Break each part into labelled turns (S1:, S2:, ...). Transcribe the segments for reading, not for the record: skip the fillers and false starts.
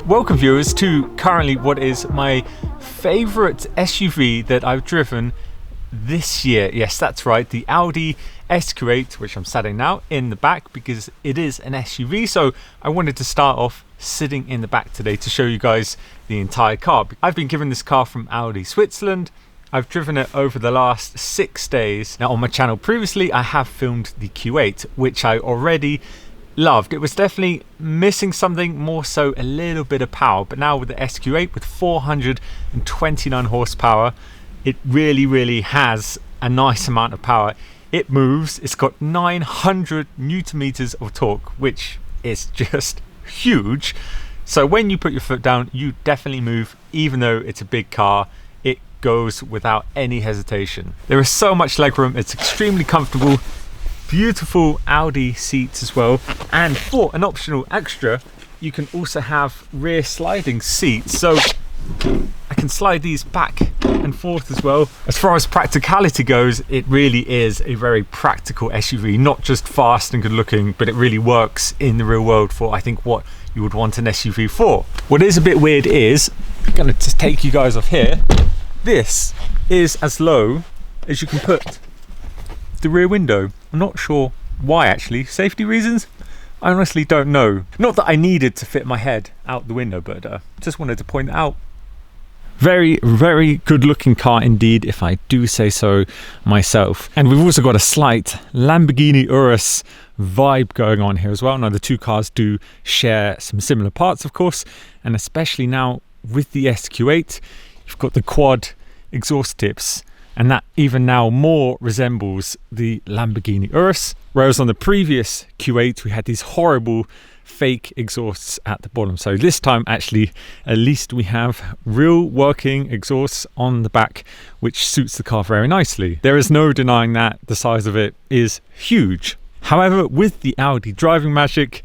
S1: Welcome viewers to currently what is my favourite SUV that I've driven this year. Yes, that's right, the Audi SQ8, which I'm sat in now in the back because it is an SUV. So I wanted to start off sitting in the back today to show you guys the entire car. I've been given this car from Audi Switzerland. I've driven it over the last 6 days. Now on my channel previously I have filmed the Q8, which I already loved. It was definitely missing something, more so a little bit of power, but now with the SQ8 with 429 horsepower, it really has a nice amount of power. It moves, it's got 900 newton meters of torque, which is just huge. So when you put your foot down, you definitely move. Even though it's a big car, it goes without any hesitation. There is so much legroom, it's extremely comfortable. Beautiful Audi seats as well, and for an optional extra you can also have rear sliding seats, so I can slide these back and forth as well. As far as practicality goes, it really is a very practical SUV, not just fast and good looking, but it really works in the real world for I think what you would want an SUV for. What is a bit weird is, I'm gonna just take you guys off here, this is as low as you can put the rear window. I'm not sure why actually, safety reasons? I honestly don't know. Not that I needed to fit my head out the window, but just wanted to point it out. Very good looking car indeed, if I do say so myself. And we've also got a slight Lamborghini Urus vibe going on here as well. Now the two cars do share some similar parts of course, and especially now with the SQ8 you've got the quad exhaust tips, and that even now more resembles the Lamborghini Urus, whereas on the previous Q8 we had these horrible fake exhausts at the bottom. So this time actually at least we have real working exhausts on the back, which suits the car very nicely. There is no denying that the size of it is huge. However, with the Audi driving magic,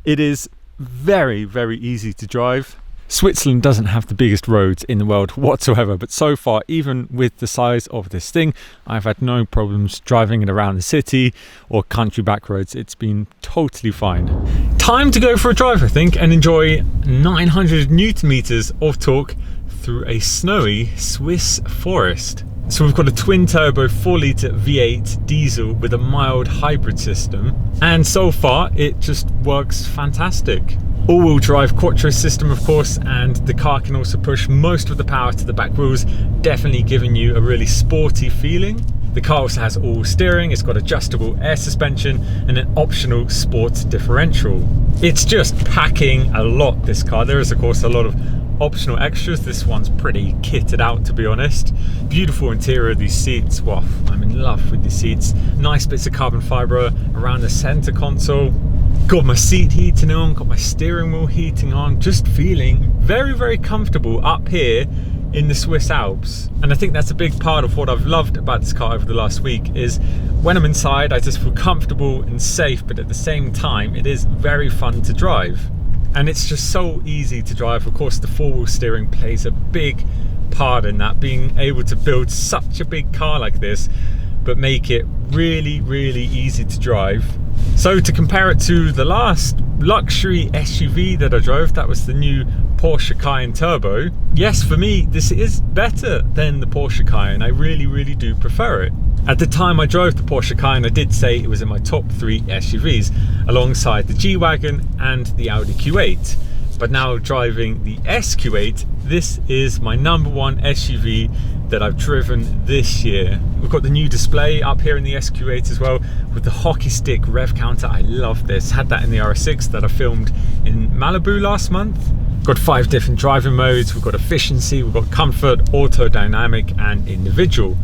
S1: it is very easy to drive. Switzerland doesn't have the biggest roads in the world whatsoever, but so far, even with the size of this thing, I've had no problems driving it around the city or country back roads. It's been totally fine. Time to go for a drive, I think, and enjoy 900 newton meters of torque through a snowy Swiss forest. So we've got a twin turbo 4-litre V8 diesel with a mild hybrid system, and so far it just works fantastic. All-wheel drive quattro system of course, and the car can also push most of the power to the back wheels, definitely giving you a really sporty feeling. The car also has all steering, it's got adjustable air suspension and an optional sports differential. It's just packing a lot, this car. There is of course a lot of optional extras. This one's pretty kitted out to be honest. Beautiful interior of these seats. Wow, I'm in love with these seats. Nice bits of carbon fibre around the center console. Got my seat heating on, got my steering wheel heating on, just feeling very comfortable up here in the Swiss Alps. And I think that's a big part of what I've loved about this car over the last week is when I'm inside I just feel comfortable and safe, but at the same time it is very fun to drive. And it's just so easy to drive. Of course the four-wheel steering plays a big part in that, being able to build such a big car like this but make it really easy to drive. So to compare it to the last luxury SUV that I drove, that was the new Porsche Cayenne Turbo. Yes, for me this is better than the Porsche Cayenne. I really do prefer it. At the time I drove the Porsche Cayenne, I did say it was in my top 3 SUVs alongside the G-Wagon and the Audi Q8. But now driving the SQ8, this is my #1 SUV that I've driven this year. We've got the new display up here in the SQ8 as well with the hockey stick rev counter. I love this. Had that in the RS6 that I filmed in Malibu last month. Got 5 different driving modes. We've got efficiency, we've got comfort, auto, dynamic and individual.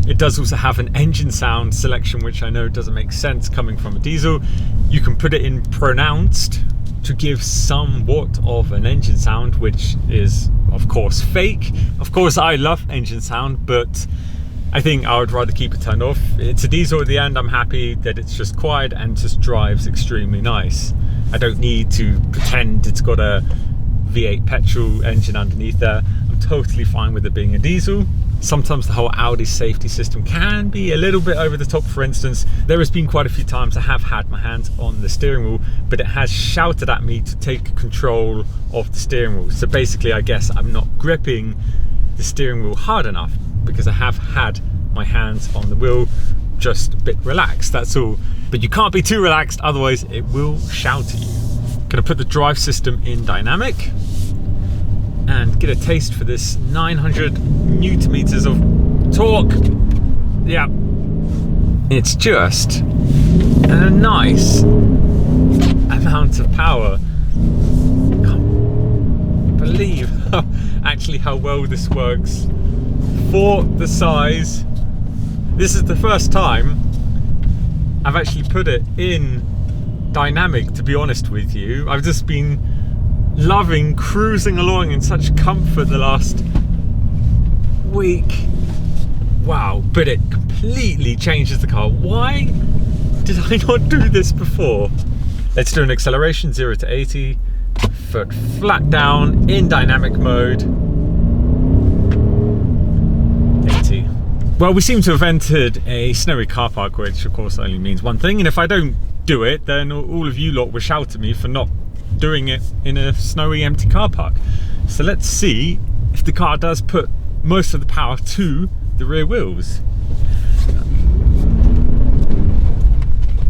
S1: It does also have an engine sound selection, which I know doesn't make sense coming from a diesel. You can put it in pronounced to give somewhat of an engine sound, which is of course fake. Of course I love engine sound, but I think I would rather keep it turned off. It's a diesel at the end. I'm happy that it's just quiet and just drives extremely nice. I don't need to pretend it's got a V8 petrol engine underneath there. I'm totally fine with it being a diesel. Sometimes the whole Audi safety system can be a little bit over the top. For instance, there has been quite a few times I have had my hands on the steering wheel, but it has shouted at me to take control of the steering wheel. So basically, I guess I'm not gripping the steering wheel hard enough because I have had my hands on the wheel just a bit relaxed, that's all. But you can't be too relaxed, otherwise it will shout at you. Gonna put the drive system in dynamic and get a taste for this 900 newton meters of torque. Yeah, it's just a nice amount of power. Can't believe actually how well this works for the size. This is the first time I've actually put it in dynamic, to be honest with you. I've just been loving cruising along in such comfort the last week. Wow, but it completely changes the car. Why did I not do this before? Let's do an acceleration, 0 to 80, foot flat down in dynamic mode. 80. Well, we seem to have entered a snowy car park, which of course only means one thing, and if I don't do it, then all of you lot will shout at me for not doing it in a snowy empty car park. So let's see if the car does put most of the power to the rear wheels.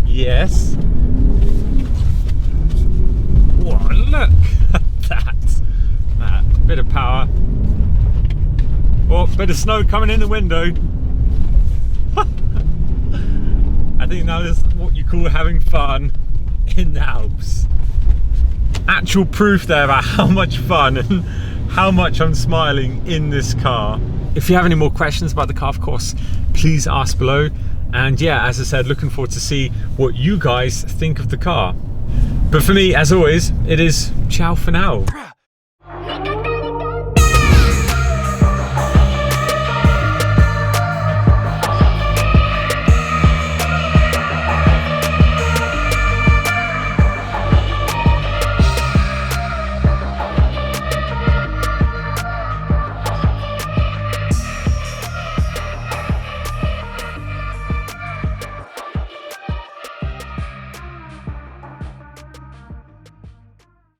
S1: Yes. Whoa, look at that. Bit of power. Oh, bit of snow coming in the window. I think that is what you call having fun in the Alps. Actual proof there about how much fun and how much I'm smiling in this car. If you have any more questions about the car, of course, please ask below. And yeah, as I said, looking forward to see what you guys think of the car. But for me, as always, it is ciao for now.